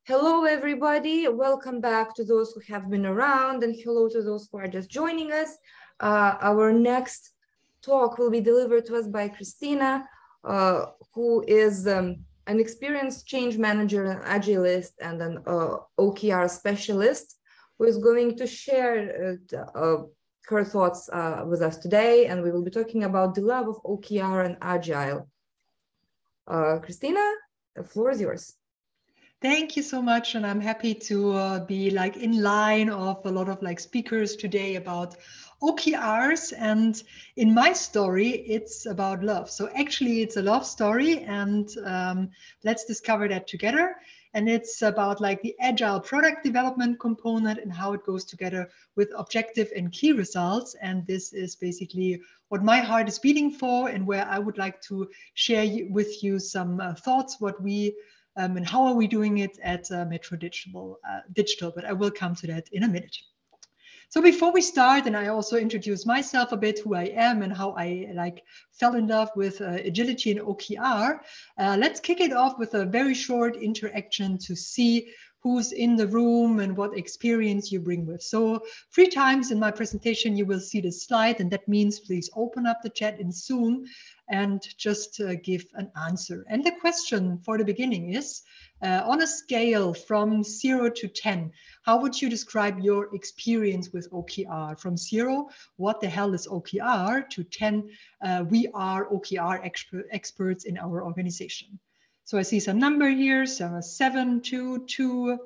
Hello, everybody. Welcome back to those who have been around, and hello to those who are just joining us. Our next talk will be delivered to us by Christina, who is an experienced change manager, an agilist, and an OKR specialist, who is going to share her thoughts with us today. And we will be talking about the love of OKR and Agile. Christina, the floor is yours. Thank you so much, and I'm happy to be in line of a lot of speakers today about OKRs. And in my story, it's about love. So actually, it's a love story, and let's discover that together. And it's about the agile product development component and how it goes together with objective and key results. And this is basically what my heart is beating for, and where I would like to share with you some thoughts, what we and how are we doing it at Metro Digital, but I will come to that in a minute. So before we start, and I also introduce myself a bit, who I am and how I fell in love with agility and OKR, let's kick it off with a very short interaction to see who's in the room and what experience you bring with. So 3 times in my presentation, you will see the slide, and that means please open up the chat in Zoom and just give an answer. And the question for the beginning is, on a scale from 0 to 10, how would you describe your experience with OKR? From 0, what the hell is OKR, to 10, we are OKR experts in our organization. So I see some number here, so 7, 2, 2,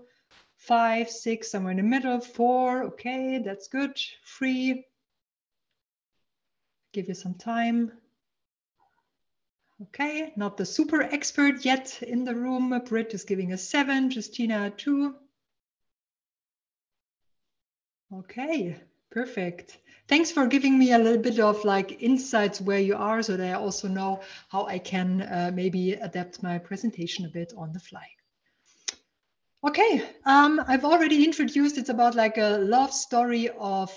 5, 6, somewhere in the middle, 4, okay, that's good, 3, give you some time. Okay, not the super expert yet in the room. Britt is giving a 7, Justina 2. Okay, perfect. Thanks for giving me a little bit of insights where you are, so that I also know how I can maybe adapt my presentation a bit on the fly. Okay, I've already introduced, it's about a love story of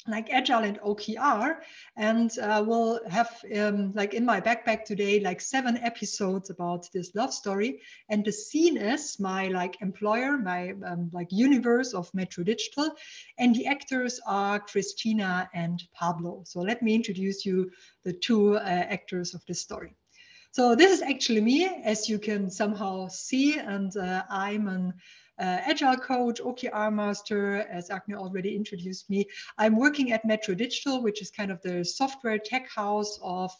Agile and OKR, and we'll have in my backpack today 7 episodes about this love story. And the scene is my employer, my universe of Metro Digital, and the actors are Christina and Pablo. So let me introduce you the 2 actors of this story. So this is actually me, as you can somehow see, and I'm an Agile coach, OKR master, as Agne already introduced me. I'm working at Metro Digital, which is kind of the software tech house of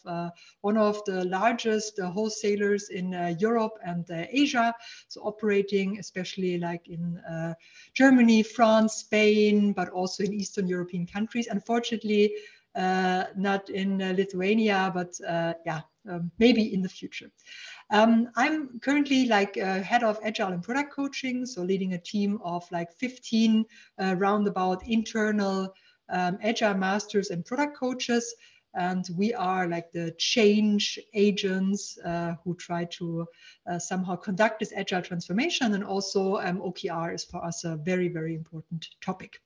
one of the largest wholesalers in Europe and Asia. So operating especially in Germany, France, Spain, but also in Eastern European countries. Unfortunately, not in Lithuania, but yeah, maybe in the future. I'm currently head of Agile and product coaching, so leading a team of 15 roundabout internal Agile masters and product coaches. And we are the change agents who try to somehow conduct this Agile transformation. And also OKR is for us a very, very important topic.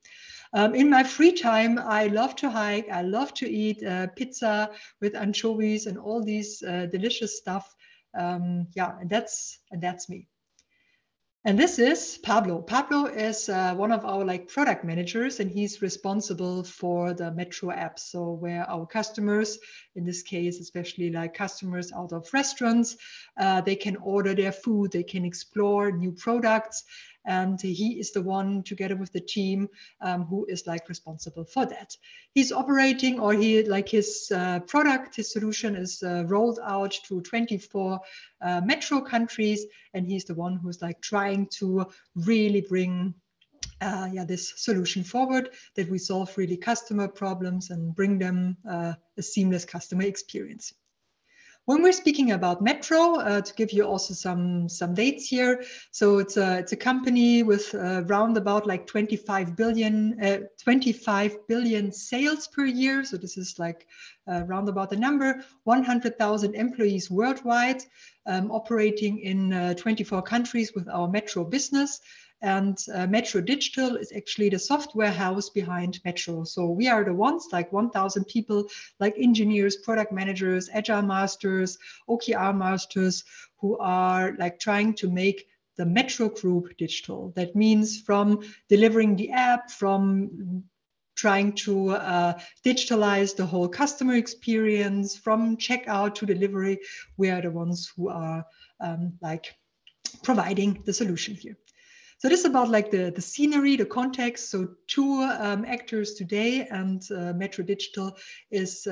In my free time, I love to hike. I love to eat pizza with anchovies and all these delicious stuff. Yeah, and that's me. And this is Pablo. Pablo is one of our product managers, and he's responsible for the Metro app. So where our customers, in this case, especially customers out of restaurants, they can order their food, they can explore new products. And he is the one, together with the team, who is responsible for that. He's operating, or his product, his solution is rolled out to 24 metro countries, and he's the one who's trying to really bring this solution forward, that we solve really customer problems and bring them a seamless customer experience. When we're speaking about Metro, to give you also some dates here, so it's a company with round about 25 billion sales per year. So this is round about the number, 100,000 employees worldwide, operating in 24 countries with our Metro business. And Metro Digital is actually the software house behind Metro. So we are the ones, 1,000 people, engineers, product managers, Agile masters, OKR masters, who are trying to make the Metro Group digital. That means from delivering the app, from trying to digitalize the whole customer experience, from checkout to delivery. We are the ones who are like providing the solution here. So this is about like the scenery, the context. So two actors today, and Metro Digital is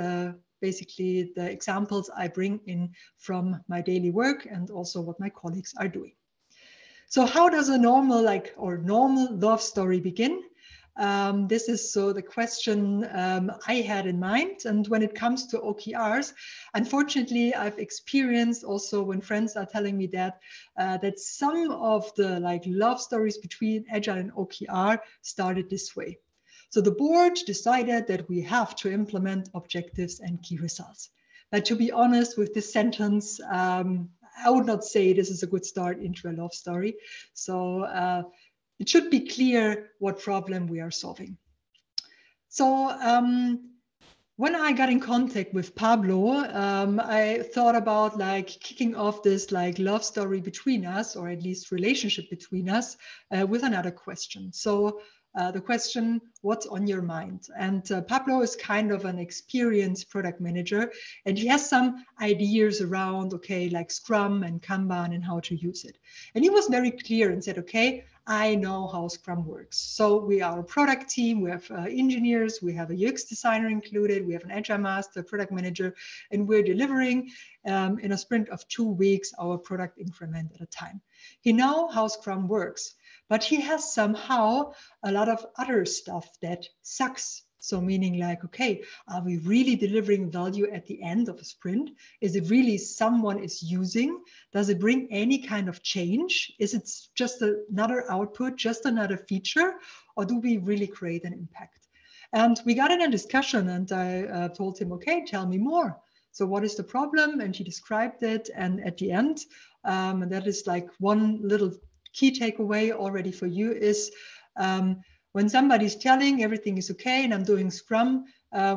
basically the examples I bring in from my daily work and also what my colleagues are doing. So how does a normal love story begin? This is so the question I had in mind. And when it comes to OKRs, unfortunately, I've experienced also when friends are telling me that some of the like love stories between Agile and OKR started this way. So the board decided that we have to implement objectives and key results. But to be honest with this sentence, I would not say this is a good start into a love story. So it should be clear what problem we are solving. So when I got in contact with Pablo, I thought about like kicking off this like love story between us, or at least relationship between us, with another question. So the question, what's on your mind? And Pablo is kind of an experienced product manager, and he has some ideas around, okay, like Scrum and Kanban and how to use it. And he was very clear and said, okay, I know how Scrum works. So we are a product team, we have engineers, we have a UX designer included, we have an Agile master, product manager, and we're delivering in a sprint of 2 weeks our product increment at a time. He knows how Scrum works, but he has somehow a lot of other stuff that sucks. So meaning like, okay, are we really delivering value at the end of a sprint? Is it really someone is using? Does it bring any kind of change? Is it just another output, just another feature? Or do we really create an impact? And we got in a discussion, and I told him, okay, tell me more. So what is the problem? And he described it. And at the end, and that is like one little key takeaway already for you is, when somebody's telling everything is okay and I'm doing Scrum,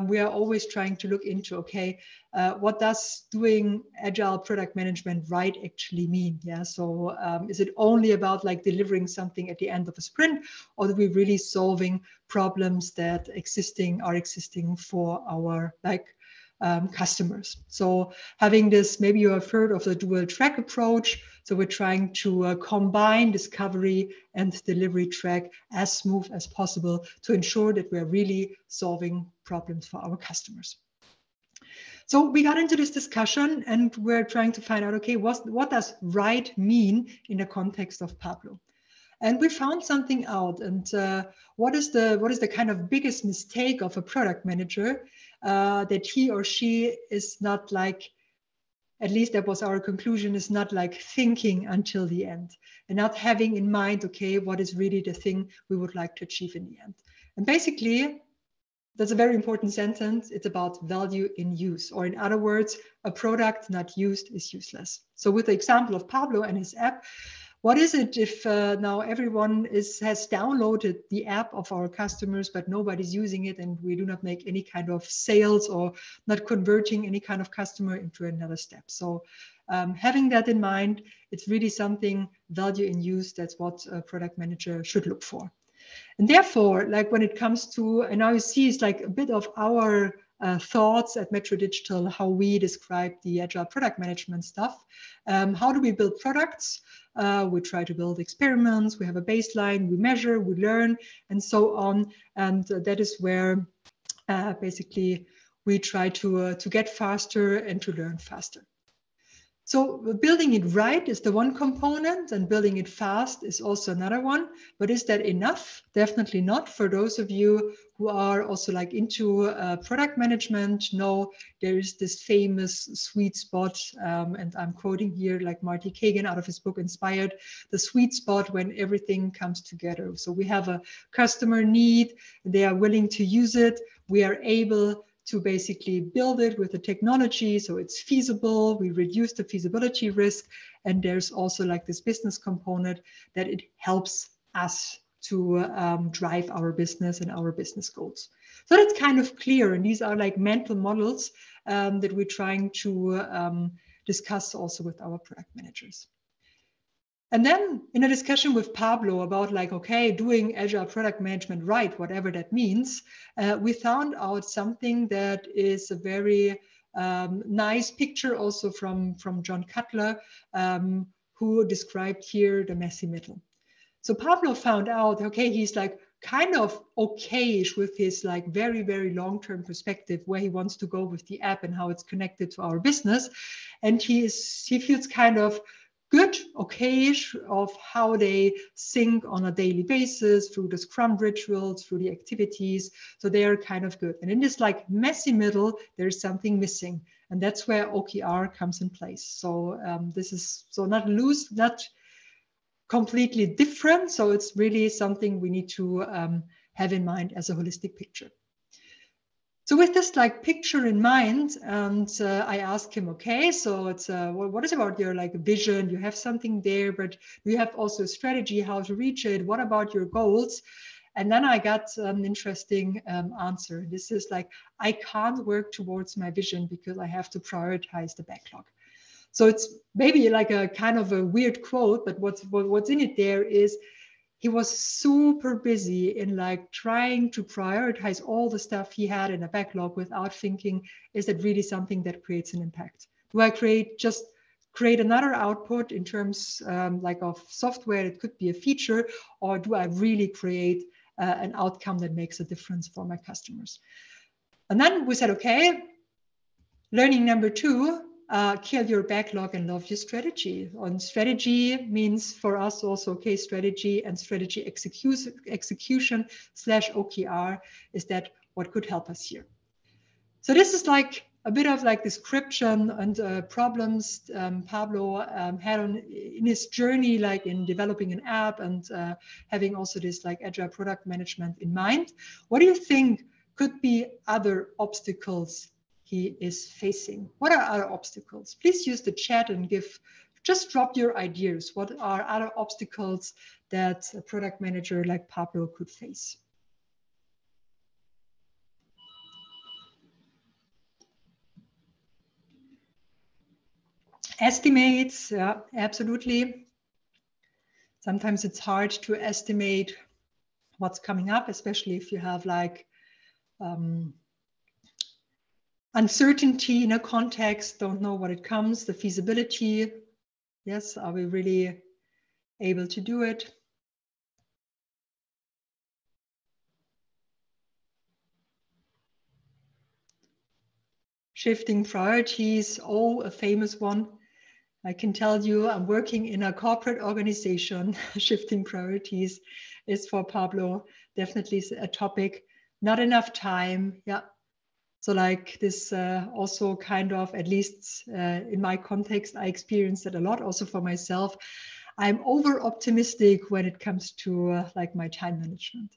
we are always trying to look into, okay, what does doing Agile product management right actually mean? Yeah, so is it only about like delivering something at the end of a sprint, or are we really solving problems that are existing for our customers? So having this, maybe you have heard of the dual track approach. So we're trying to combine discovery and delivery track as smooth as possible to ensure that we're really solving problems for our customers. So we got into this discussion and we're trying to find out, okay, what does right mean in the context of Pablo? And we found something out. And what is the kind of biggest mistake of a product manager, that he or she is not like, at least that was our conclusion, is not like thinking until the end and not having in mind, okay, what is really the thing we would like to achieve in the end. And basically, that's a very important sentence. It's about value in use, or in other words, a product not used is useless. So with the example of Pablo and his app, what is it if now everyone has downloaded the app of our customers, but nobody's using it, and we do not make any kind of sales or not converting any kind of customer into another step? So having that in mind, it's really something, value in use, that's what a product manager should look for. And therefore, like when it comes to, and now you see it's like a bit of our thoughts at Metro Digital, how we describe the Agile product management stuff. How do we build products? We try to build experiments, we have a baseline, we measure, we learn, and so on. And that is where basically we try to get faster and to learn faster. So building it right is the one component, and building it fast is also another one. But is that enough? Definitely not. For those of you who are also like into product management, know there is this famous sweet spot, and I'm quoting here like Marty Kagan out of his book Inspired, the sweet spot when everything comes together. So we have a customer need, they are willing to use it, we are able to basically build it with the technology, so it's feasible, we reduce the feasibility risk, and there's also like this business component that it helps us to drive our business and our business goals. So that's kind of clear, and these are like mental models that we're trying to discuss also with our product managers. And then in a discussion with Pablo about like, okay, doing Agile product management right, whatever that means, we found out something that is a very nice picture also from John Cutler, who described here the messy middle. So Pablo found out, okay, he's like kind of okayish with his like very, very long-term perspective where he wants to go with the app and how it's connected to our business. And he feels kind of good, okayish of how they sync on a daily basis through the Scrum rituals, through the activities. So they are kind of good. And in this like messy middle, there's something missing. And that's where OKR comes in place. So this is so not loose, not completely different. So it's really something we need to have in mind as a holistic picture. So with this like picture in mind, and I asked him, okay, so it's what is about your like vision? You have something there, but do you have also a strategy how to reach it? What about your goals? And then I got an interesting answer. This is like, I can't work towards my vision because I have to prioritize the backlog. So it's maybe like a kind of a weird quote, but what's in it there is he was super busy in like trying to prioritize all the stuff he had in a backlog without thinking, is that really something that creates an impact? Do I just create another output in terms like of software? It could be a feature, or do I really create an outcome that makes a difference for my customers? And then we said, okay, learning number 2, kill your backlog and love your strategy. On strategy means for us also, okay, strategy and strategy execution / OKR is that what could help us here. So this is like a bit of like description and problems Pablo had in his journey, like in developing an app and having also this like agile product management in mind. What do you think could be other obstacles he is facing? What are other obstacles? Please use the chat and just drop your ideas. What are other obstacles that a product manager like Pablo could face? Estimates, yeah, absolutely. Sometimes it's hard to estimate what's coming up, especially if you have like uncertainty in a context, don't know what it comes, the feasibility. Yes, are we really able to do it? Shifting priorities, oh, a famous one. I can tell you, I'm working in a corporate organization. Shifting priorities is for Pablo definitely a topic. Not enough time, yeah. So like this also kind of, at least in my context, I experienced it a lot also for myself. I'm over optimistic when it comes to like my time management.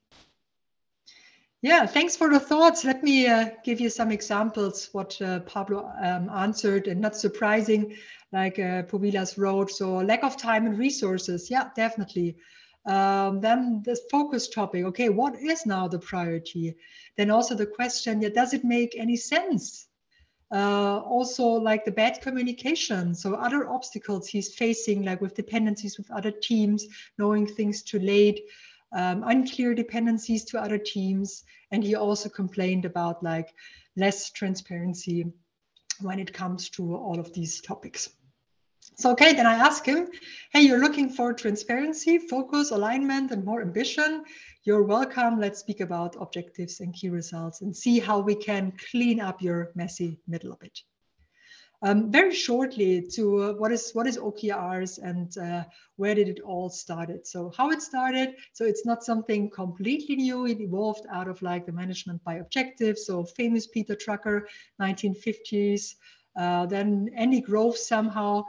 Yeah, thanks for the thoughts. Let me give you some examples what Pablo answered, and not surprising, like Povilas wrote. So lack of time and resources. Yeah, definitely. Then the focus topic. Okay, what is now the priority? Then also the question, yeah, does it make any sense? Also like the bad communication. So other obstacles he's facing, like with dependencies with other teams, knowing things too late. Unclear dependencies to other teams. And he also complained about like less transparency when it comes to all of these topics. So, okay, then I asked him, hey, you're looking for transparency, focus, alignment, and more ambition. You're welcome. Let's speak about objectives and key results and see how we can clean up your messy middle a bit. Very shortly to what is OKRs and where did it all started? So how it started, so it's not something completely new. It evolved out of like the management by objectives. So famous Peter Drucker, 1950s. Then Andy Grove somehow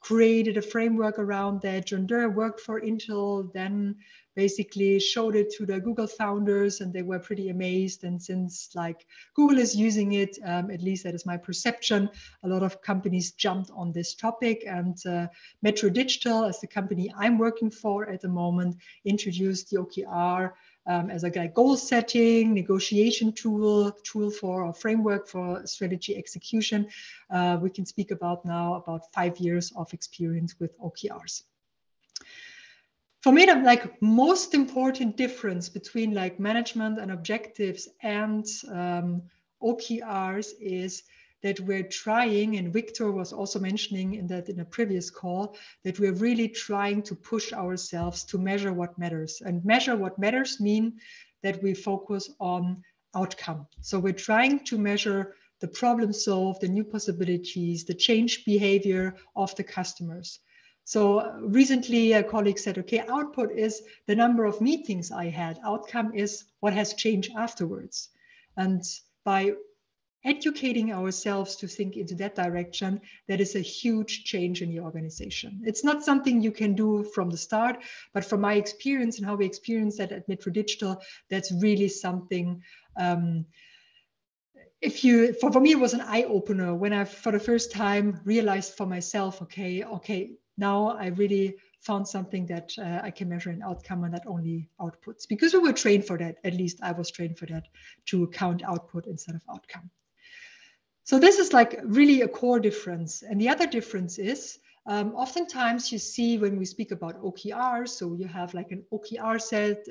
created a framework around that. John Doerr worked for Intel, then basically showed it to the Google founders, and they were pretty amazed. And since like Google is using it, at least that is my perception, a lot of companies jumped on this topic. And Metro Digital, as the company I'm working for at the moment, introduced the OKR as a goal setting, negotiation tool for a framework for strategy execution. We can speak about now about 5 years of experience with OKRs. For me, the like most important difference between like management and objectives and OKRs is that we're trying, and Victor was also mentioning in a previous call, that we're really trying to push ourselves to measure what matters. And measure what matters mean that we focus on outcome. So we're trying to measure the problem solved, the new possibilities, the changed behavior of the customers. So recently a colleague said, okay, output is the number of meetings I had. Outcome is what has changed afterwards. And by educating ourselves to think into that direction, that is a huge change in the organization. It's not something you can do from the start, but from my experience and how we experience that at Metro Digital, that's really something. For me, it was an eye opener when I, for the first time, realized for myself, okay, now I really found something that I can measure an outcome and not only outputs, because we were trained for that. At least I was trained for that, to count output instead of outcome. So this is like really a core difference. And the other difference is oftentimes you see when we speak about OKRs, so you have like an OKR set,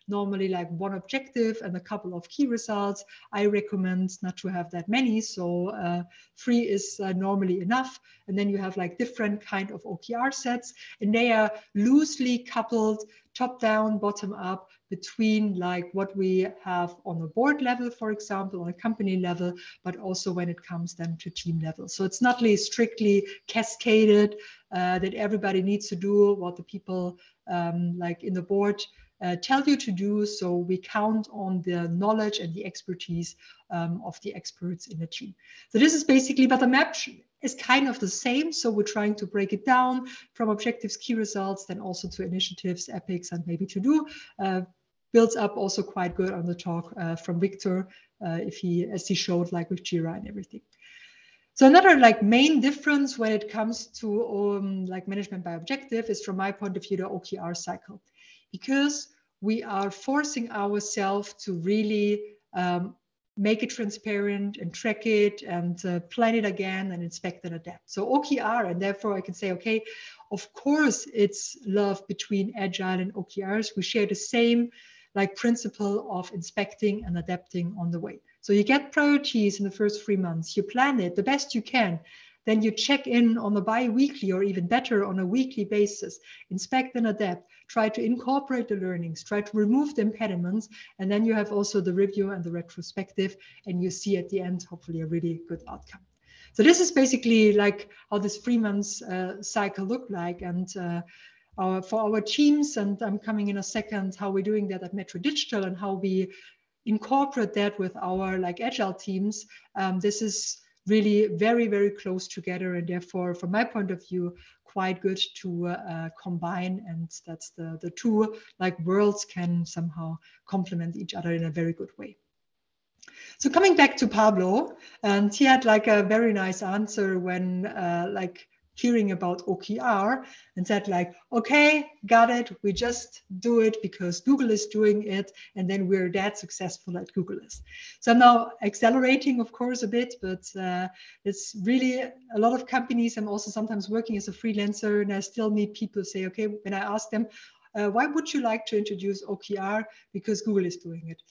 normally like one objective and a couple of key results. I recommend not to have that many. So 3 is normally enough. And then you have like different kind of OKR sets, and they are loosely coupled, top down, bottom up, between like what we have on a board level, for example, on a company level, but also when it comes then to team level. So it's not really strictly cascaded that everybody needs to do what the people like in the board tell you to do. So we count on the knowledge and the expertise of the experts in the team. So this is basically, but the map is kind of the same. So we're trying to break it down from objectives, key results, then also to initiatives, epics, and maybe to do. Builds up also quite good on the talk from Victor, as he showed, like with Jira and everything. So another like main difference when it comes to like management by objective is, from my point of view, the OKR cycle, because we are forcing ourselves to really make it transparent and track it and plan it again and inspect and adapt. So OKR, and therefore I can say, okay, of course it's love between Agile and OKRs. We share the same like principle of inspecting and adapting on the way. So you get priorities in the first 3 months, you plan it the best you can, then you check in on a bi-weekly or even better on a weekly basis, inspect and adapt, try to incorporate the learnings, try to remove the impediments, and then you have also the review and the retrospective, and you see at the end, hopefully, a really good outcome. So this is basically like how this 3 months cycle look like. And for our teams, and I'm coming in a second, how we're doing that at Metro Digital and how we incorporate that with our like Agile teams. This is really very, very close together, and therefore, from my point of view, quite good to combine, and that's the two like worlds can somehow complement each other in a very good way. So coming back to Pablo, and he had like a very nice answer when like hearing about OKR, and said like, okay, got it. We just do it because Google is doing it, and then we're that successful at Google is. So I'm now accelerating, of course, a bit, but it's really a lot of companies. I'm also sometimes working as a freelancer, and I still meet people say, okay, when I ask them, why would you like to introduce OKR? Because Google is doing it.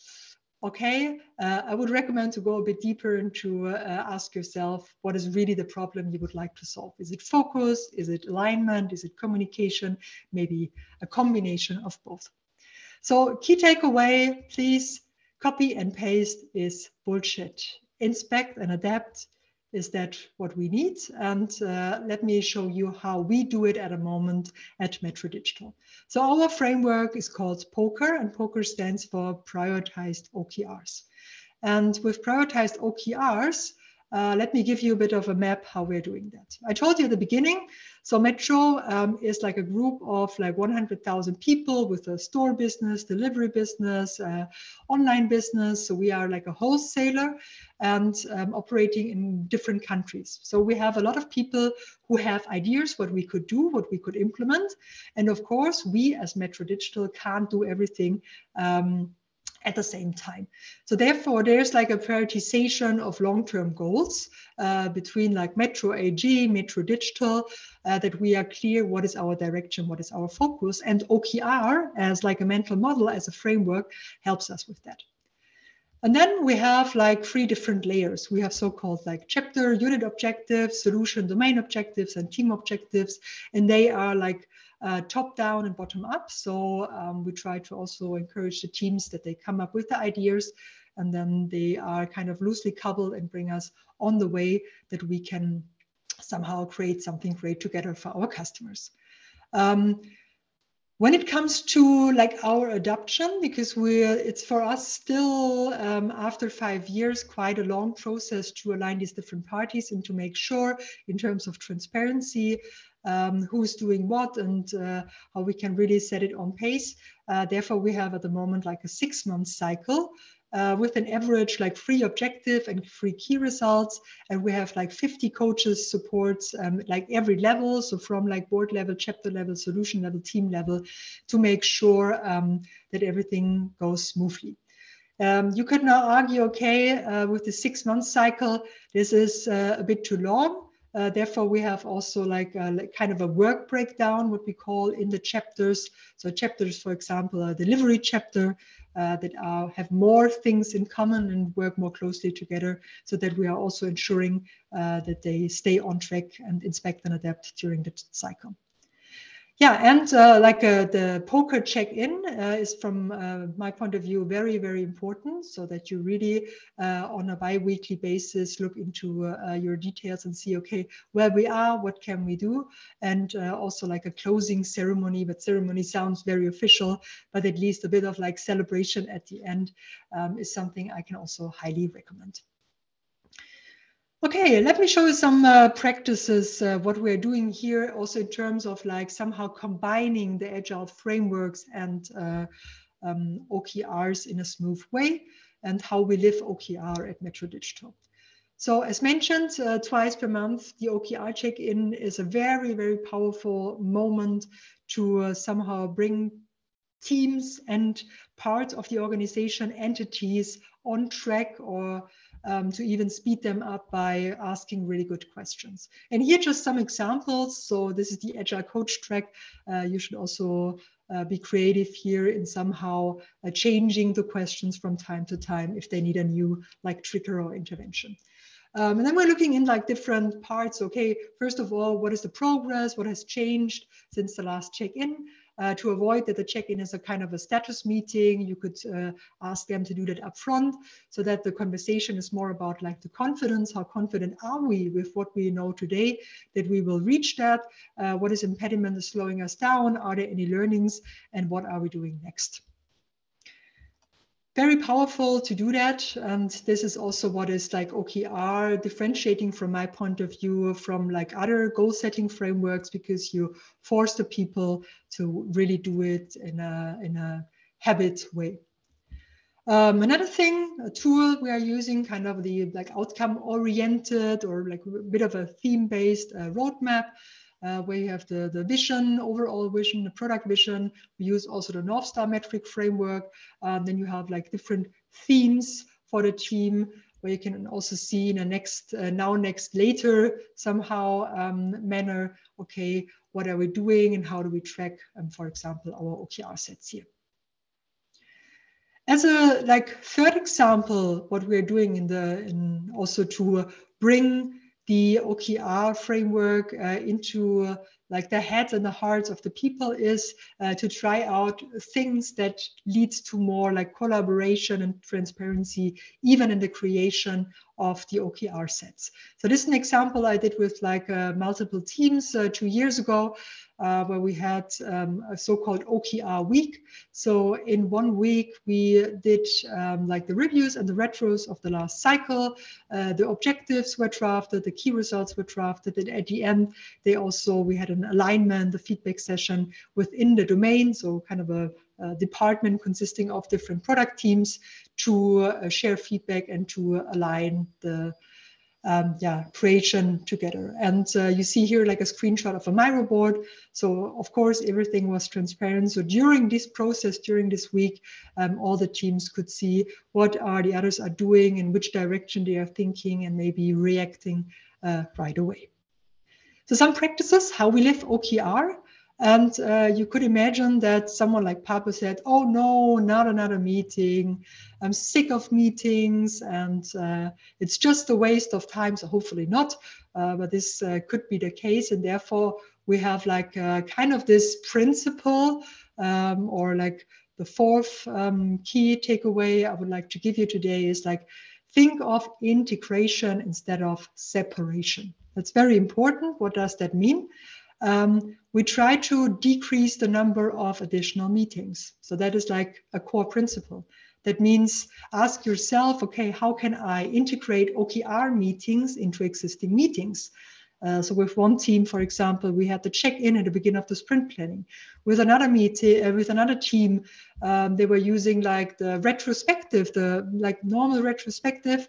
Okay, I would recommend to go a bit deeper and to ask yourself, what is really the problem you would like to solve? Is it focus? Is it alignment? Is it communication? Maybe a combination of both. So key takeaway, please, copy and paste is bullshit. Inspect and adapt. Is that what we need? And let me show you how we do it at a moment at Metro Digital. So our framework is called POKR, and POKR stands for Prioritized OKRs. And with Prioritized OKRs, let me give you a bit of a map how we're doing that. I told you at the beginning, so Metro is like a group of like 100,000 people with a store business, delivery business, online business. So we are like a wholesaler and operating in different countries. So we have a lot of people who have ideas what we could do, what we could implement. And of course, we as Metro Digital can't do everything at the same time. So therefore, there's like a prioritization of long-term goals between like Metro AG, Metro Digital, that we are clear what is our direction, what is our focus. And OKR as like a mental model, as a framework, helps us with that. And then we have like 3 different layers. We have so-called like chapter unit objectives, solution domain objectives, and team objectives. And they are like top down and bottom up. So we try to also encourage the teams that they come up with the ideas, and then they are kind of loosely coupled and bring us on the way that we can somehow create something great together for our customers. When it comes to like our adoption, because it's for us still after 5 years, quite a long process to align these different parties and to make sure in terms of transparency, who's doing what and how we can really set it on pace. Therefore, we have at the moment like a 6-month cycle with an average like 3 objective and 3 key results. And we have like 50 coaches supports like every level. So from like board level, chapter level, solution level, team level, to make sure that everything goes smoothly. You could now argue, okay, with the 6-month cycle, this is a bit too long. Therefore, we have also like kind of a work breakdown, what we call in the chapters. So chapters, for example, a delivery chapter that have more things in common and work more closely together, so that we are also ensuring that they stay on track and inspect and adapt during the cycle. Yeah, and like the poker check-in is from my point of view very, very important, so that you really on a bi-weekly basis look into your details and see, okay, where we are, what can we do, and also like a closing ceremony. But ceremony sounds very official, but at least a bit of like celebration at the end is something I can also highly recommend. Okay, let me show you some practices, what we're doing here, also in terms of like somehow combining the Agile frameworks and OKRs in a smooth way, and how we live OKR at Metro Digital. So as mentioned, twice per month, the OKR check-in is a very, very powerful moment to somehow bring teams and parts of the organization, entities on track, or to even speed them up by asking really good questions. And here just some examples. So this is the Agile Coach track. You should also be creative here in somehow changing the questions from time to time if they need a new like trigger or intervention. And then we're looking in like different parts. Okay, first of all, what is the progress? What has changed since the last check-in? To avoid that the check-in is a kind of a status meeting, you could ask them to do that up front, so that the conversation is more about like the confidence. How confident are we with what we know today that we will reach that? What is impediment is slowing us down? Are there any learnings? And what are we doing next? Very powerful to do that. And this is also what is like OKR differentiating from my point of view from like other goal setting frameworks, because you force the people to really do it in a habit way. Another thing, a tool we are using, kind of the like outcome oriented or like a bit of a theme based roadmap. Where you have the vision, overall vision, the product vision. We use also the North Star metric framework. Then you have like different themes for the team, where you can also see in a next, now, next, later somehow manner, okay, what are we doing and how do we track, for example, our OKR sets here. As a like third example, what we're doing in also to bring the OKR framework into like the heads and the hearts of the people is to try out things that leads to more like collaboration and transparency, even in the creation of the OKR sets. So this is an example I did with like multiple teams 2 years ago, where we had a so-called OKR week. So in 1 week, we did like the reviews and the retros of the last cycle. The objectives were drafted, the key results were drafted, and at the end, we had an alignment, a feedback session within the domain. So kind of a department consisting of different product teams to share feedback and to align the creation together. And you see here like a screenshot of a Miro board. So of course, everything was transparent. So during this process, during this week, all the teams could see what the others are doing, in which direction they are thinking, and maybe reacting right away. So some practices, how we live OKR. And you could imagine that someone like Papa said, oh no, not another meeting. I'm sick of meetings and it's just a waste of time. So hopefully not, but this could be the case. And therefore we have like kind of this principle or like the fourth key takeaway I would like to give you today is like, think of integration instead of separation. That's very important. What does that mean? We try to decrease the number of additional meetings. So that is like a core principle. That means ask yourself, okay, how can I integrate OKR meetings into existing meetings? So with one team, for example, we had the check-in at the beginning of the sprint planning. With another meeting, with another team, they were using like the retrospective, the like normal retrospective,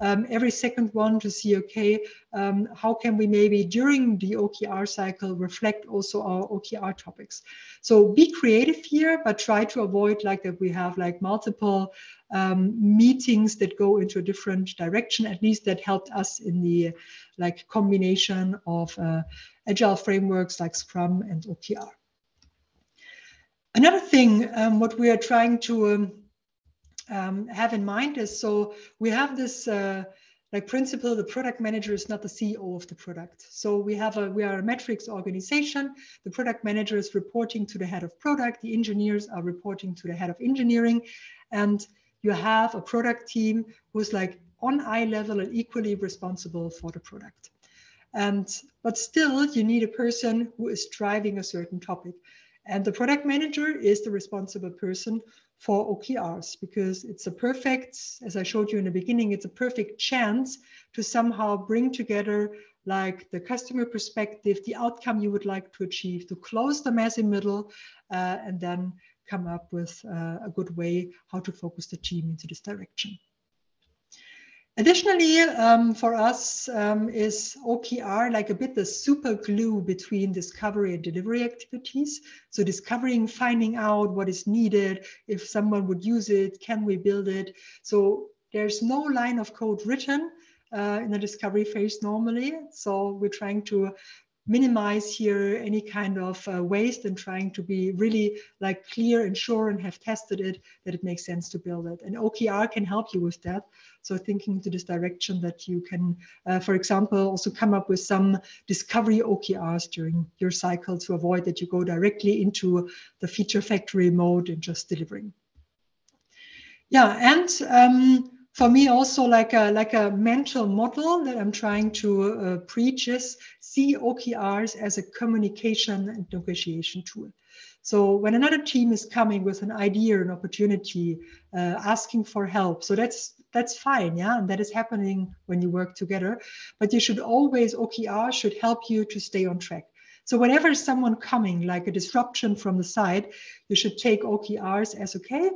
every second one to see, okay, how can we maybe during the OKR cycle reflect also our OKR topics? So be creative here, but try to avoid like that we have like multiple meetings that go into a different direction. At least that helped us in the like combination of agile frameworks like Scrum and OKR. Another thing, what we are trying to have in mind is, so we have this like principle, the product manager is not the CEO of the product. So we are a metrics organization. The product manager is reporting to the head of product. The engineers are reporting to the head of engineering. And you have a product team who's like on eye level and equally responsible for the product. But still you need a person who is driving a certain topic. And the product manager is the responsible person for OKRs, because it's a perfect, as I showed you in the beginning, it's a perfect chance to somehow bring together like the customer perspective, the outcome you would like to achieve, to close the messy middle, and then come up with a good way how to focus the team into this direction. Additionally, for us is OKR like a bit the super glue between discovery and delivery activities. So discovering, finding out what is needed, if someone would use it, can we build it? So there's no line of code written in the discovery phase normally. So we're trying to minimize here any kind of waste and trying to be really like clear and sure and have tested it, that it makes sense to build it. And OKR can help you with that. So thinking to this direction that you can, for example, also come up with some discovery OKRs during your cycle to avoid that you go directly into the feature factory mode and just delivering. Yeah, and for me also like a mental model that I'm trying to preach is see OKRs as a communication and negotiation tool. So when another team is coming with an idea, an opportunity, asking for help, so that's fine, yeah, and that is happening when you work together. But you should always, OKR should help you to stay on track. So whenever someone coming, like a disruption from the side, you should take OKRs as, okay,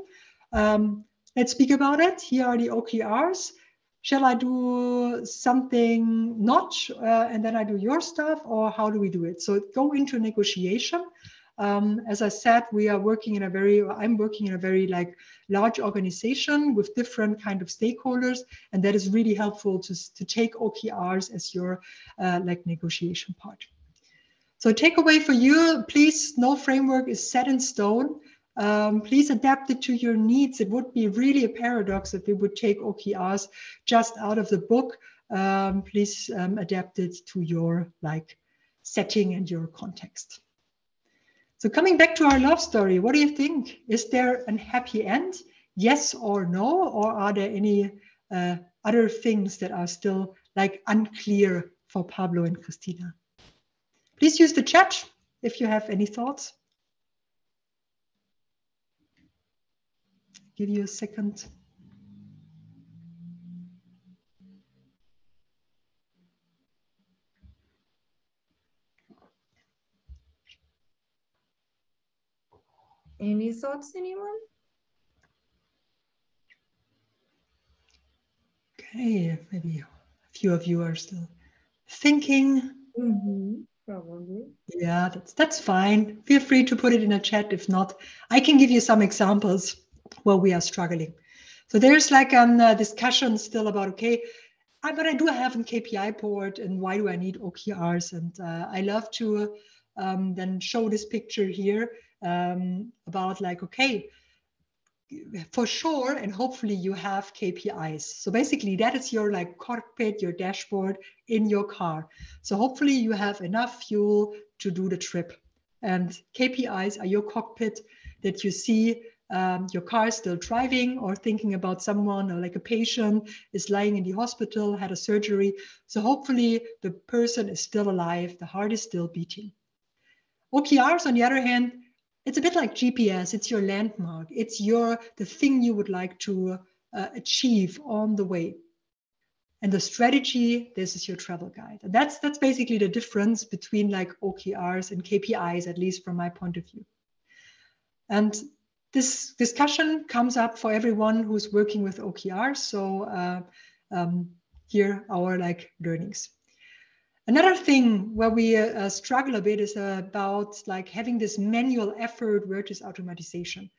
let's speak about it. Here are the OKRs. Shall I do something not, and then I do your stuff, or how do we do it? So go into negotiation. As I said, I'm working in a very like large organization with different kind of stakeholders, and that is really helpful to take OKRs as your like negotiation part. So takeaway for you, please, no framework is set in stone. Please adapt it to your needs. It would be really a paradox if we would take OKRs just out of the book. Please adapt it to your like setting and your context. So coming back to our love story, what do you think? Is there a happy end? Yes or no? Or are there any other things that are still like unclear for Pablo and Christina? Please use the chat if you have any thoughts. Give you a second. Any thoughts, anyone? Okay, maybe a Few of you are still thinking. Probably. Yeah, that's fine. Feel free to put it in a chat. If not, I can give you some examples where we are struggling. So there's like a discussion still about, okay, but I do have a KPI board, and why do I need OKRs? And I love to then show this picture here about like, okay, for sure, and hopefully you have KPIs. So basically that is your like cockpit, your dashboard in your car. So hopefully you have enough fuel to do the trip. And KPIs are your cockpit that you see your car is still driving, or thinking about someone, or like a patient is lying in the hospital, had a surgery. So hopefully the person is still alive, the heart is still beating. OKRs, on the other hand, it's a bit like GPS. It's your landmark. It's the thing you would like to achieve on the way. And the strategy, this is your travel guide. And that's basically the difference between like OKRs and KPIs, at least from my point of view. And this discussion comes up for everyone who's working with OKRs. So here are our like learnings. Another thing where we struggle a bit is about like having this manual effort versus automatization.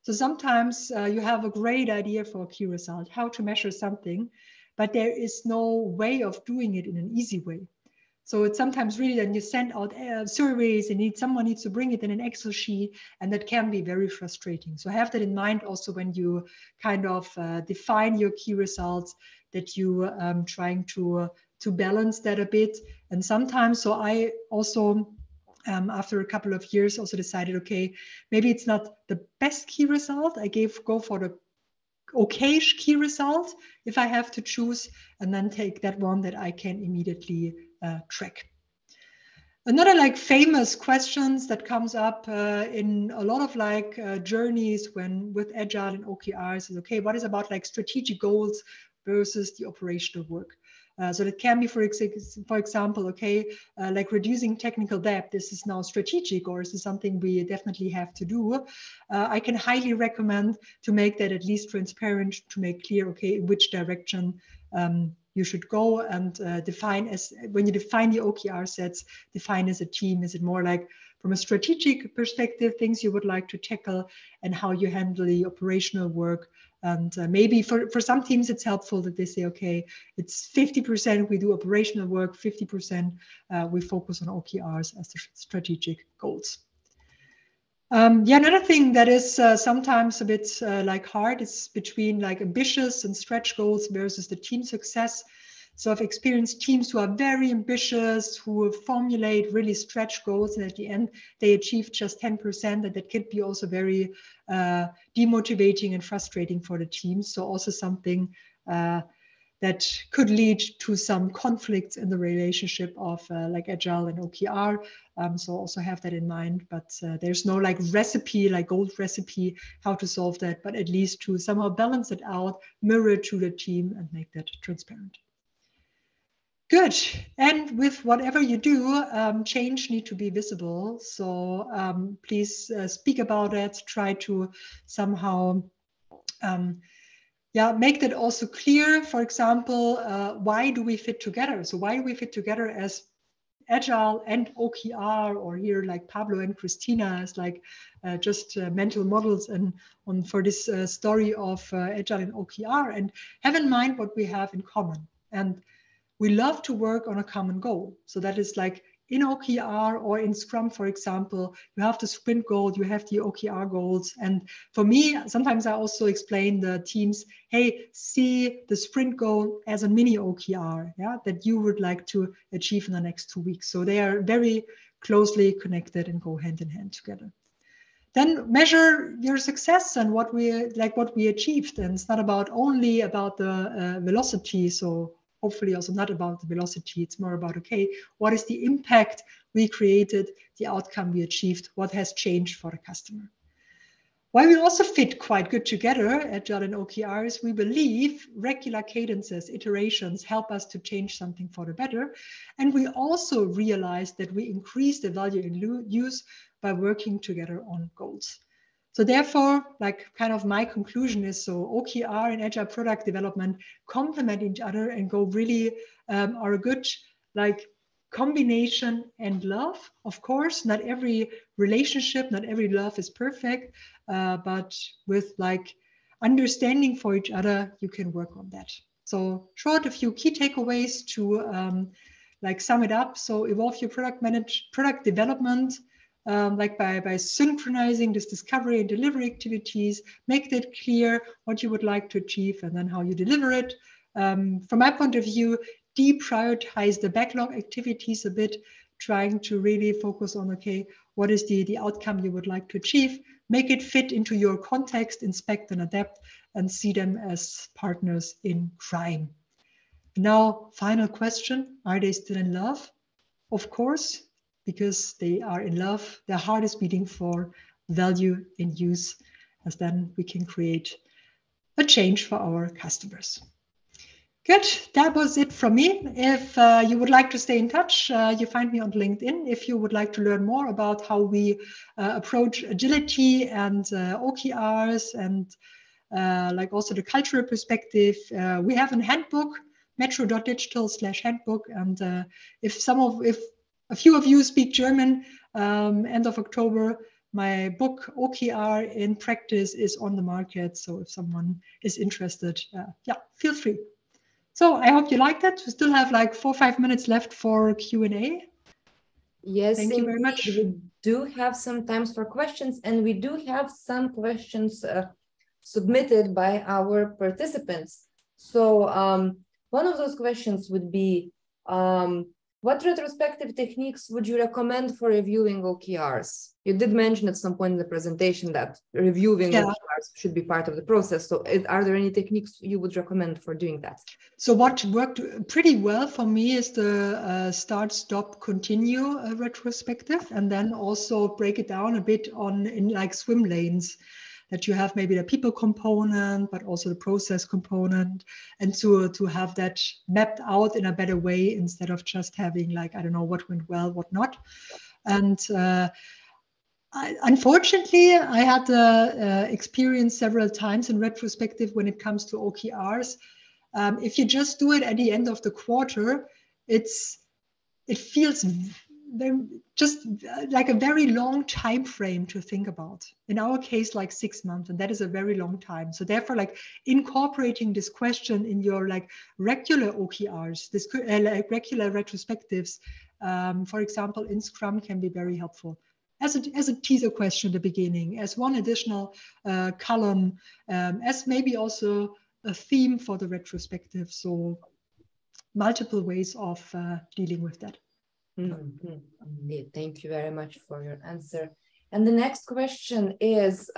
So sometimes you have a great idea for a key result, how to measure something, but there is no way of doing it in an easy way. So it's sometimes really then you send out surveys and someone needs to bring it in an Excel sheet, and that can be very frustrating. So have that in mind also when you kind of define your key results, that you trying to balance that a bit. And sometimes, so I also, after a couple of years, also decided, okay, maybe it's not the best key result. I go for the okay-ish key result if I have to choose, and then take that one that I can immediately track. Another like famous questions that comes up in a lot of like journeys when with Agile and OKRs is, okay, what is about like strategic goals versus the operational work? So that can be, for example, okay, like reducing technical debt. This is now strategic, or is this something we definitely have to do? I can highly recommend to make that at least transparent, to make clear, okay, in which direction you should go, and define as, when you define the OKR sets, define as a team. Is it more like from a strategic perspective, things you would like to tackle, and how you handle the operational work? And maybe for some teams, it's helpful that they say, okay, it's 50% we do operational work, 50% we focus on OKRs as the strategic goals. Yeah, another thing that is sometimes a bit like hard is between like ambitious and stretch goals versus the team success. So I've experienced teams who are very ambitious, who formulate really stretch goals, and at the end they achieve just 10%, and that could be also very demotivating and frustrating for the team. So also something that could lead to some conflicts in the relationship of like Agile and OKR. So also have that in mind, but there's no like recipe, like gold recipe, how to solve that, but at least to somehow balance it out, mirror to the team, and make that transparent. Good. And with whatever you do, change need to be visible. So please speak about it. Try to somehow make that also clear. For example, why do we fit together? So why do we fit together as Agile and OKR, or here like Pablo and Christina as like just mental models and for this story of Agile and OKR, and have in mind what we have in common. And we love to work on a common goal. So that is like in OKR or in Scrum, for example, you have the sprint goal, you have the OKR goals. And for me, sometimes I also explain the teams, hey, see the sprint goal as a mini OKR, that you would like to achieve in the next 2 weeks. So they are very closely connected and go hand in hand together. Then measure your success and what we achieved. And it's not only about the velocity. So hopefully also not about the velocity. It's more about, okay, what is the impact we created, the outcome we achieved, what has changed for the customer. Why we also fit quite good together, Agile and OKRs, we believe regular cadences, iterations help us to change something for the better. And we also realize that we increase the value in use by working together on goals. So therefore, like kind of my conclusion is, so OKR and agile product development complement each other and go really are a good like combination and love. Of course, not every relationship, not every love is perfect, but with like understanding for each other, you can work on that. So short, a few key takeaways to like sum it up. So evolve your product development, like by synchronizing this discovery and delivery activities, make that clear what you would like to achieve and then how you deliver it. From my point of view, deprioritize the backlog activities a bit, trying to really focus on, okay, what is the outcome you would like to achieve, make it fit into your context, inspect and adapt, and see them as partners in crime. Now, final question, are they still in love? Of course, because they are in love, their heart is beating for value in use, as then we can create a change for our customers. Good, that was it from me. If you would like to stay in touch, you find me on LinkedIn. If you would like to learn more about how we approach agility and OKRs and like also the cultural perspective, we have a handbook, metro.digital/handbook. And if a few of you speak German, end of October, my book OKR in practice is on the market. So if someone is interested, yeah, feel free. So I hope you liked it. We still have like 4 or 5 minutes left for Q&A. Yes, Thank you very much. We do have some time for questions, and we do have some questions submitted by our participants. So one of those questions would be, what retrospective techniques would you recommend for reviewing OKRs? You did mention at some point in the presentation that reviewing OKRs should be part of the process. So are there any techniques you would recommend for doing that? So what worked pretty well for me is the start, stop, continue retrospective, and then also break it down a bit in like swim lanes, that you have maybe the people component, but also the process component, and to have that mapped out in a better way instead of just having like, I don't know, what went well, what not. And unfortunately, I had experience several times in retrospective when it comes to OKRs. If you just do it at the end of the quarter, it feels just like a very long time frame to think about. In our case, like 6 months, and that is a very long time. So therefore, like incorporating this question in your like regular OKRs, this like regular retrospectives, for example, in Scrum can be very helpful. As a teaser question at the beginning, as one additional column, as maybe also a theme for the retrospective. So multiple ways of dealing with that. Indeed. Thank you very much for your answer. And the next question is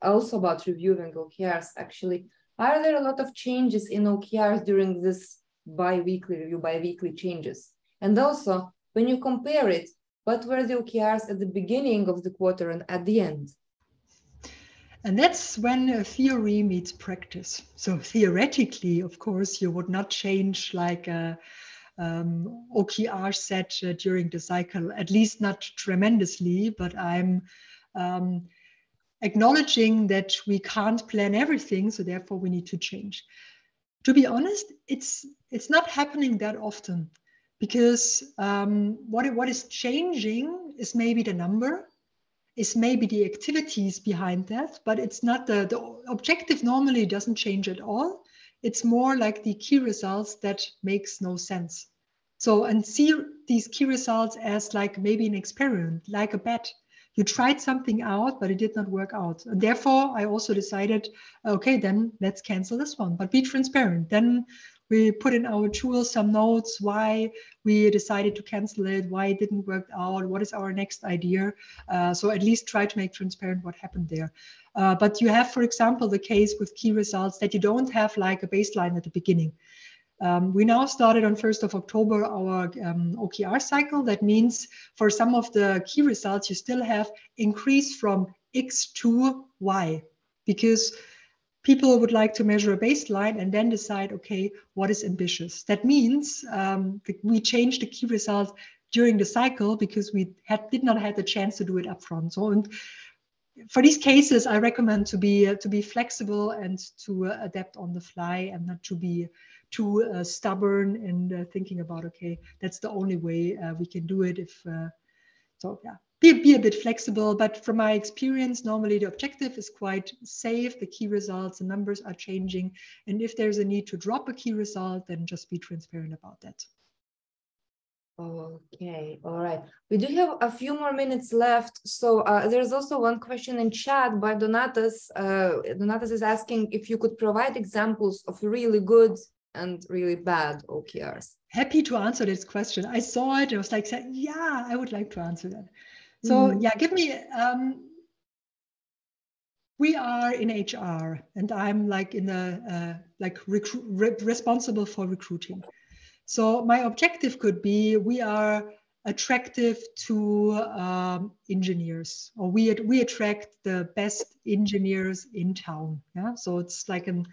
also about reviewing OKRs. Actually, are there a lot of changes in OKRs during this bi-weekly review, bi-weekly changes? And also, when you compare it, what were the OKRs at the beginning of the quarter and at the end? And that's when theory meets practice. So theoretically, of course, you would not change like a OKR set during the cycle, at least not tremendously, but I'm acknowledging that we can't plan everything, so therefore we need to change. To be honest, it's not happening that often, because what is changing is maybe the number, is maybe the activities behind that, but it's not the objective normally doesn't change at all. It's more like the key results that makes no sense. So, and see these key results as like maybe an experiment, like a bet. You tried something out, but it did not work out. And therefore, I also decided, okay, then let's cancel this one, but be transparent. Then we put in our tools some notes, why we decided to cancel it, why it didn't work out, what is our next idea. So at least try to make transparent what happened there. But you have, for example, the case with key results that you don't have like a baseline at the beginning. We now started on 1st of October our OKR cycle. That means for some of the key results, you still have increase from X to Y, because people would like to measure a baseline and then decide, okay, what is ambitious? That means we changed the key results during the cycle because we did not have the chance to do it upfront. So, and for these cases, I recommend to be flexible and to adapt on the fly, and not to be too stubborn and thinking about, okay, that's the only way we can do it. So yeah, be a bit flexible. But from my experience, normally the objective is quite safe. The key results, the numbers are changing, and if there's a need to drop a key result, then just be transparent about that. Okay, all right. We do have a few more minutes left. So there's also one question in chat by Donatas. Donatas is asking if you could provide examples of really good and really bad OKRs. Happy to answer this question. I saw it. I was like, yeah, I would like to answer that. So yeah, give me. We are in HR, and I'm like in the responsible for recruiting. So my objective could be, we are attractive to engineers, or we attract the best engineers in town. Yeah, so it's like an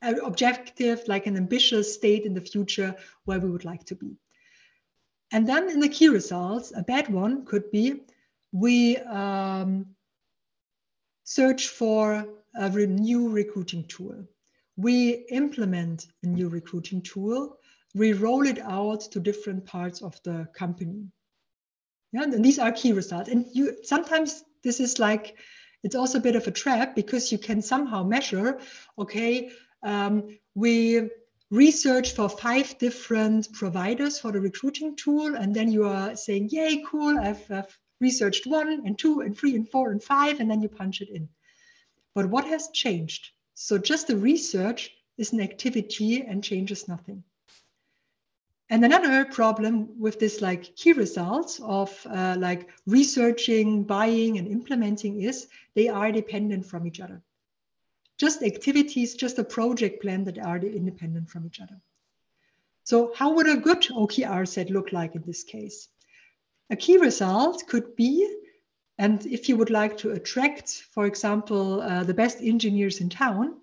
objective, like an ambitious state in the future where we would like to be. And then in the key results, a bad one could be, we search for a new recruiting tool. We implement a new recruiting tool. We roll it out to different parts of the company. Yeah, and these are key results. And sometimes this is like, it's also a bit of a trap, because you can somehow measure, okay, we research for 5 different providers for the recruiting tool, and then you are saying, yay, cool, I've researched 1 and 2 and 3 and 4 and 5, and then you punch it in. But what has changed? So just the research is an activity and changes nothing. And another problem with this like key results of like researching, buying and implementing is they are dependent from each other. Just activities, just a project plan that are independent from each other. So how would a good OKR set look like in this case? A key result could be, and if you would like to attract, for example, the best engineers in town,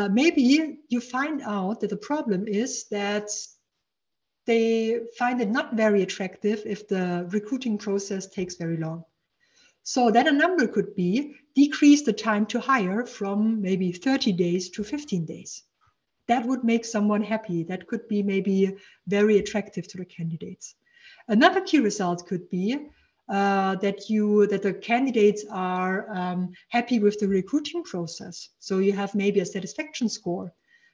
maybe you find out that the problem is that they find it not very attractive if the recruiting process takes very long. So then a number could be decrease the time to hire from maybe 30 days to 15 days. That would make someone happy. That could be maybe very attractive to the candidates. Another key result could be that the candidates are happy with the recruiting process. So you have maybe a satisfaction score.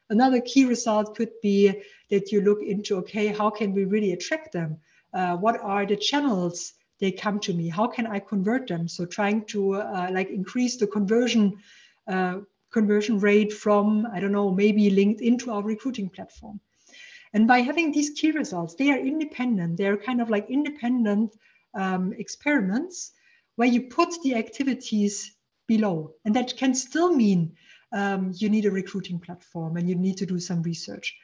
Another key result could be that you look into, okay, how can we really attract them? What are the channels they come to me? How can I convert them? So trying to like increase the conversion rate from, I don't know, maybe LinkedIn to our recruiting platform. And by having these key results, they are independent. They're kind of like independent experiments where you put the activities below. And that can still mean you need a recruiting platform and you need to do some research.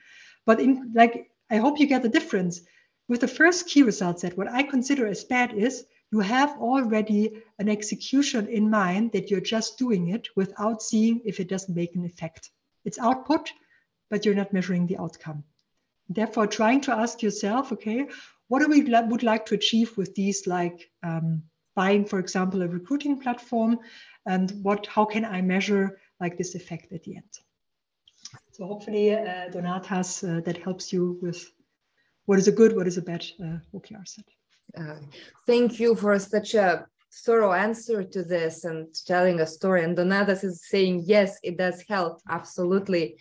But I hope you get the difference. With the first key result set, what I consider as bad is you have already an execution in mind that you're just doing it without seeing if it doesn't make an effect. It's output, but you're not measuring the outcome. Therefore, trying to ask yourself, okay, what do we would like to achieve with these, like buying, for example, a recruiting platform, and how can I measure like this effect at the end? So hopefully, Donatas, that helps you with what is a good, what is a bad OKR set. Thank you for such a thorough answer to this and telling a story. And Donatas is saying, yes, it does help. Absolutely.